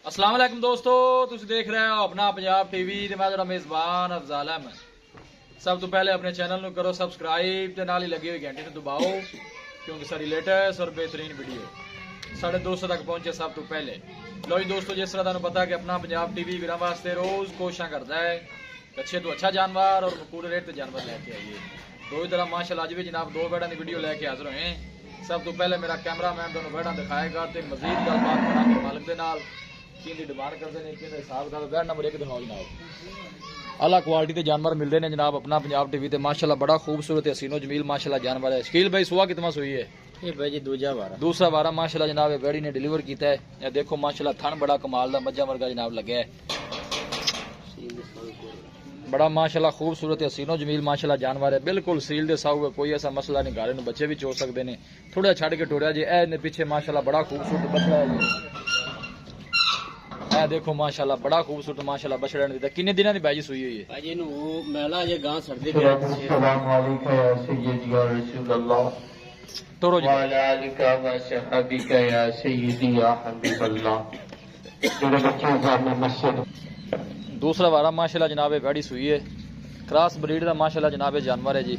अस्सलाम वालेकुम दोस्तों, तुम देख रहे हो अपना पंजाब टीवी ते मैं जरा मेजबान अफजाल अहमद। सब तो पहले अपने चैनल ਨੂੰ करो सब्सक्राइब ते नाल ही लगी हुई घंटी ਨੂੰ दबाओ क्योंकि सारी लेटेस्ट और बेहतरीन वीडियो 250 तक पहुंचे सब तो पहले। लो जी दोस्तों, जिस तरह तुहानू पता है कि अपना पंजाब टीवी वीरां वास्ते रोज कोशिशां करता है अच्छे तो अच्छा जानवर और मकबूल रेट ते जानवर लेके आइए। तो इस तरह माशाल्लाह आज भी जनाब दो बैड़ा की वीडियो लेके हाजिर हुए हैं। सब तो पहले मेरा कैमरामैन दोनों बैड़ा दिखाएगा तो मजीद गलबात करांगे मालिक दे नाल की डिमांड करते हैं कि हिसाब का बैड नंबर 1 दिखाओ जनाब। अला क्वालिटी के जानवर मिलते हैं जनाब अपना पंजाब टीवी ते माशाल्लाह बड़ा खूबसूरत हसीनो जमील माशाल्लाह जानवर है। शकील भाई सुहा कितना सुई है? ये भाई जी दूसरा बारा माशाल्लाह जनाब बेड़ी ने डिलीवर किया है। ये देखो माशाल्लाह थन बड़ा कमाल दा मज्जा वर्गा जनाब लगे है। बड़ा माशाल्लाह खूबसूरत हसीनो जमील माशाल्लाह जानवर है। बिल्कुल सील दे साऊ है, कोई ऐसा मसला नहीं। गारे बच्चे भी चो सकते हैं। थोड़ा छड़ के टोरिया जी ए पीछे माशाल्लाह बड़ा खूबसूरत बछड़ा है जी। देखो माशाल्लाह बड़ा खूबसूरत माशाल्लाह बछड़ा ने कितने दिनों की बाजी सुई हुई है? भाई जी मेला ये गांव सर्दी तोरो जी दूसरा वारा माशाल्लाह जनाब गाड़ी सुई है। क्रॉस ब्रीड का माशाल्लाह जनाब जानवर है जी।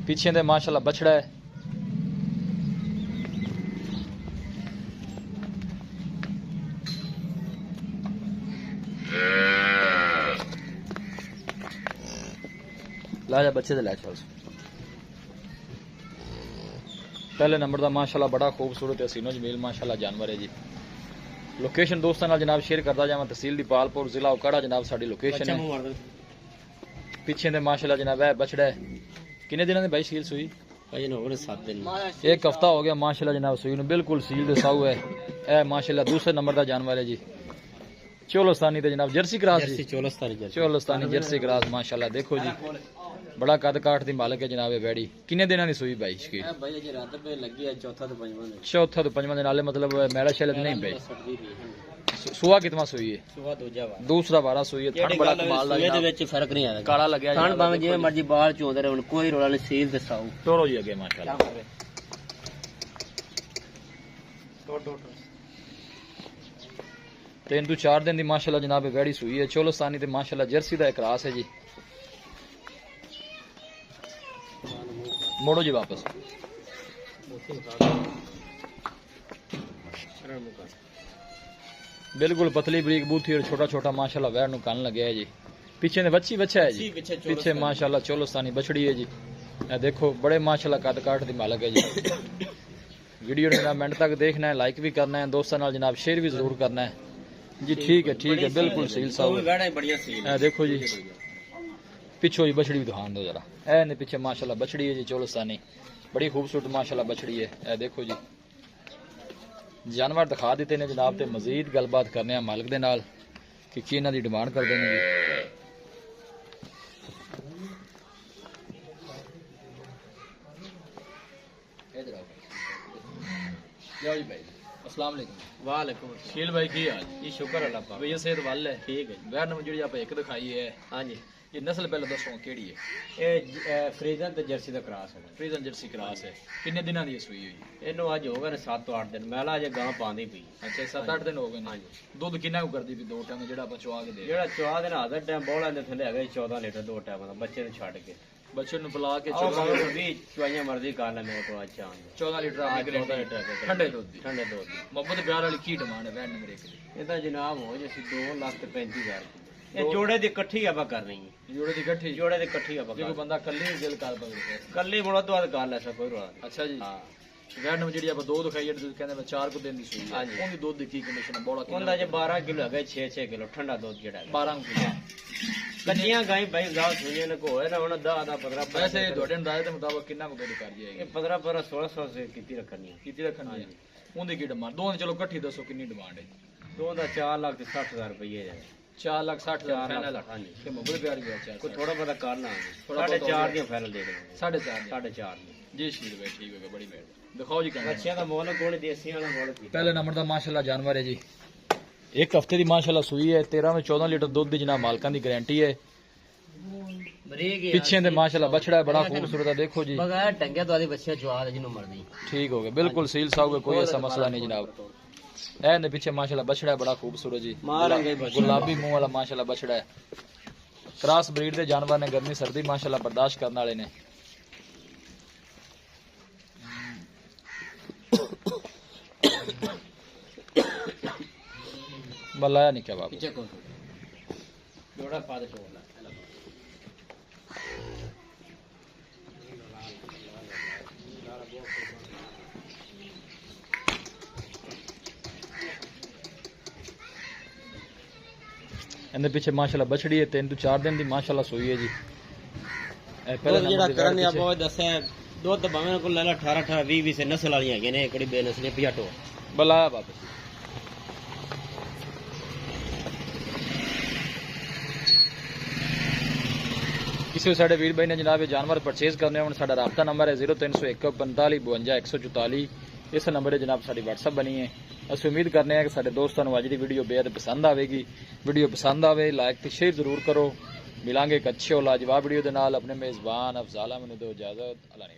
पीछे दे माशाल्लाह बछड़ा है। ला जा बच्चे दे लै चल। पहले नंबर का माशाल्लाह बड़ा खूबसूरत हसीनो जमील माशाल्लाह जानवर है जी। लोकेशन दोस्तों नाल जनाब शेयर करता जावां। तहसील दीपालपुर जिला उकाड़ा जनाब साडी लोकेशन है। पीछे दे माशाल्लाह जनाब है बछड़ा है। कितने दिनों की भाई सील सुई? भाई जी 7 दिन 1 हफ्ता हो गया माशाल्लाह जनाब सुई नु। बिल्कुल सील दे साऊ है। ए माशाल्लाह दूसरे नंबर का जानवर है जी। चोलस्तानी ते जनाब जर्सी क्रॉस जी। चोलस्तानी जर्सी क्रॉस माशाल्लाह देखो जी बड़ा कद काठ दी मालिक है जनाब बैड़ी। कितने दिनों की सुई भाई? भाई जी रात पे लगी है चौथा तो पंजवां दिन नाले मतलब मैला शैल नहीं भाई। सुहा कितना सुई है? सुहा दूसरा वारा सुई है। थन बड़ा कमाल दा ਇਹਦੇ ਵਿੱਚ ਫਰਕ ਨਹੀਂ ਆਇਆ। काला लगया ਥਣ ਭਾਵੇਂ ਜਿਵੇਂ ਮਰਜੀ ਬਾਹਰ ਚੋਂਦੇ ਰਹੇ ਹੁਣ ਕੋਈ ਰੋਲਾ ਨਹੀਂ। ਸੀਲ ਤੇ ਸਾਊ टोरो जी अगे माशाल्लाह। तीन तो 4 दिन की माशाल्लाह जनाब वैड़ी सुई है। चोलस्तानी ते माशाल्लाह जर्सी का एक रास है जी। मोड़ो जी वापस। बिल्कुल पतली बरीक बूथी और छोटा छोटा माशाल्लाह वैड़ नु कान लगे है जी। पीछे ने बच्ची बच्चा है जी। पीछे माशाल्लाह चोलस्तानी बछड़ी है जी। देखो बड़े माशाल्लाह कद काठ दी मालक है जी। वीडियो ने जनाब मिनट तक देखना है, लाइक भी करना है, दोस्तों नाल जनाब शेयर भी जरूर करना है जी। ठीक है बिल्कुल सील साहब देखो जी। पिछो जी बछड़ी भी दिखान दो जरा। ए ने पीछे माशाल्लाह बछड़ी है जी चोलस्तानी बड़ी खूबसूरत माशाल्लाह बछड़ी है। ए देखो जी जानवर दिखा देते ने जनाब ते मजीद गलबात करने हैं मालिक दे नाल कि की इन्हां दी डिमांड करदे ने जी। इधर आओ जी भाई। अस्सलाम वालेकुम। वालेकुम शील भाई की हाल जी? शुक्र अल्लाह पाक। भैया सेहत वाल है? ठीक है वैर नंबर जी आप एक दिखाई है। हाँ जी ये नस्ल पहले दसो केड़ी है? ਇਹ ਫਰੀਜ਼ਨ ਤੇ ਜਰਸੀ ਦਾ ਕਰਾਸ ਹੈ। फ्रीजन जर्सी क्रॉस है। कितने दिनों की सुई हुई? ਇਹਨੂੰ ਅੱਜ ਹੋ ਗਏ ਨੇ 7 ਤੋਂ 8 ਦਿਨ। ਮੈਲਾ ਅਜੇ ਗਾਂ ਪਾਉਂਦੀ ਪਈ। अच्छा 7-8 दिन हो गए ना। दुध कितना को करदी भी दो टाइम जेड़ा ਆਪਾਂ चवा के दे? ਜਿਹੜਾ ਚਵਾ ਦੇ ਨਾਲ ਦਾ ਟਾਈਮ ਬੋਲਾ ਦੇ ਥੱਲੇ ਹੈਗਾ 14 ਲੀਟਰ ਦੋ ਟਾਈਮ ਦਾ ਬੱਚੇ ਨੂੰ ਛੱਡ ਕੇ। बच्चे ਨੂੰ पिला के 14 20 ਚਵਾਈਆਂ ਮਰਜ਼ੀ ਕਰ ਲੈ ਮੇਰੇ ਕੋਲ। ਅੱਛਾ 14 लीटर हाँ, आपकी 14 गारंटी लीटर ठंडे दूध दी। ਠੰਡੇ ਦੁੱਧ ਦੀ। मोहब्बत प्यार वाली की डिमांड है वैन नंबर 1 ਦੀ? ਇਹਦਾ ਜਨਾਬ ਹੋ ਜੇ 2,35,000 ਇਹ ਜੋੜੇ ਦੀ ਇਕੱਠੀ ਆਪਾਂ ਕਰਨੀ ਹੈ। जोड़े दी गठी ਜੋੜੇ ਦੀ ਇਕੱਠੀ ਆਪਾਂ जो ਕਰਨੀ। बंदा कल्ली दिल कर बगल ਕੱਲੀ ਮੁੜਾ ਤੋਂ ਬਾਅਦ ਕਰ ਲੈ ਸਾ ਕੋਈ ਰੋਲਾ ਨਹੀਂ। अच्छा जी। ਹਾਂ वैन नंबर ਜਿਹੜੀ ਆਪਾਂ ਦੋ ਦਿਖਾਈ ਜਿਹੜੀ ਤੁਸੀਂ ਕਹਿੰਦੇ ਮੈਂ 4 ਕੋ ਦਿਨ ਦੀ ਸੂਈ ਹੈ ਹਾਂਜੀ। ਉਹਦੀ ਦੁੱਧ ਦੀ ਕੀ ਕੰਡੀਸ਼ਨ ਹੈ? ਬੋਲਾ ਉਹਦਾ ਜੇ 12 ਕਿਲੋ ਹੈਗਾ 6 ਕਿਲੋ ਠੰਡਾ ਦੁੱਧ ਜਿਹੜਾ ਹੈਗਾ। 12 ਕਿਲੋ। ਕੱਚੀਆਂ ਗਾਈ ਭਾਈ ਗਾਂ ਸੁਣੀਆਂ ਨੇ ਕੋ ਹੈ ਨਾ ਹੁਣ 10 15 वैसे ਤੁਹਾਡੇ ਅੰਦਾਜ਼ੇ ਦੇ ਮੁਤਾਬਕ ਕਿੰਨਾ ਕੁ ਦੁੱਧ ਕਰ ਇਹ ਜਾਏਗੀ? 15 1600 ਸੇ ਕੀਤੀ ਰੱਖਣੀ ਹੈ। ਕਿਤੇ ਰੱਖਣੀ ਹੈ? ਉਹਦੀ ਕੀ ਡਿਮਾਂਡ? ਦੋਵਾਂ ਦੀ ਚਲੋ ਇਕੱਠੀ ਦੱਸੋ ਕਿੰਨੀ ਡਿਮਾਂਡ ਹੈ? ਦੋ ਦਾ 4,60,000 ਰੁਪਏ ਹੈ। 4,60,000 4 ਫਾਈਨਲ। ਲੱਖ ਹਾਂਜੀ। ਕਿ ਮੁੱਲ ਪਿਆਰ ਗਿਆ ਚਾਰ ਕੋਈ ਥੋੜਾ ਬਹੁਤਾ ਕਰਨਾ ਥੋੜ੍ਹਾ ਬਹੁਤਾ 4.5 ਦੀਆਂ ਫਾਈਨਲ ਦੇ ਦੇਵਾਂਗੇ। 4.5 4.5 ਦੀ जी शील भाई ठीक हो गया बड़ी मेहरबानी। दिखाओ जी कहना। ਬੱਚਿਆਂ ਦਾ ਮੁੱਲ ਕੋਲ ਦੇਸੀਆਂ ਦਾ ਮੁੱਲ ਕੀ? पहले नंबर का माशाल्लाह जानवर है जी। 1 हफ्ते की माशाल्लाह सुई है। 13 में 14 लीटर दूध दी जनाब मालकां दी गारंटी है। पिछे दे माशाल्लाह बछड़ा है बड़ा खूबसूरत है। देखो जी बगैर टंगे तो आदि बच्चे चवा दे जिन्हों मर्जी। ठीक हो गया बिल्कुल सील साहब कोई ऐसा मसला नहीं जनाब। ए पीछे माशाल्लाह बछड़ा है बड़ा खूबसूरत जी, मारेंगे बछड़ा। गुलाबी मुंह वाला माशाल्लाह बछड़ा है। क्रॉस ब्रीड के जानवर ने, गर्मी सर्दी माशाल्लाह बर्दाश्त करने वाले ने। बलाया नहीं क्या बाप पीछे कौन जोड़ा पा दे टोला इनके पीछे माशाल्लाह बछड़ी है, 3 ਤੋਂ 4 दिन की माशाल्लाह सोई है जी। पहले जेड़ा करने आप वो दस है दुध भावे को लेला 18 18 20 20 से नस्ल वाली है ने एकड़ी बेनस्ली पियाटो बलाया बाप। किसी साढ़े वीर भाई ने जनाब जानवर परचेज करने हो साडा राबता नंबर है 0301 45 52 144। इस नंबर है जनाब साड़ी व्हाट्सअप बनी है। असं उम्मीद करने हैं कि साडे दोस्तों को अज की वीडियो बेहद पसंद आएगी। वीडियो पसंद आए लाइक तो शेयर जरूर करो। मिलांगे एक अच्छे और लाजवाब वीडियो के नाल। अपने मेज़बान अफजाल अहमद दो इजाजत। अल्लाह ने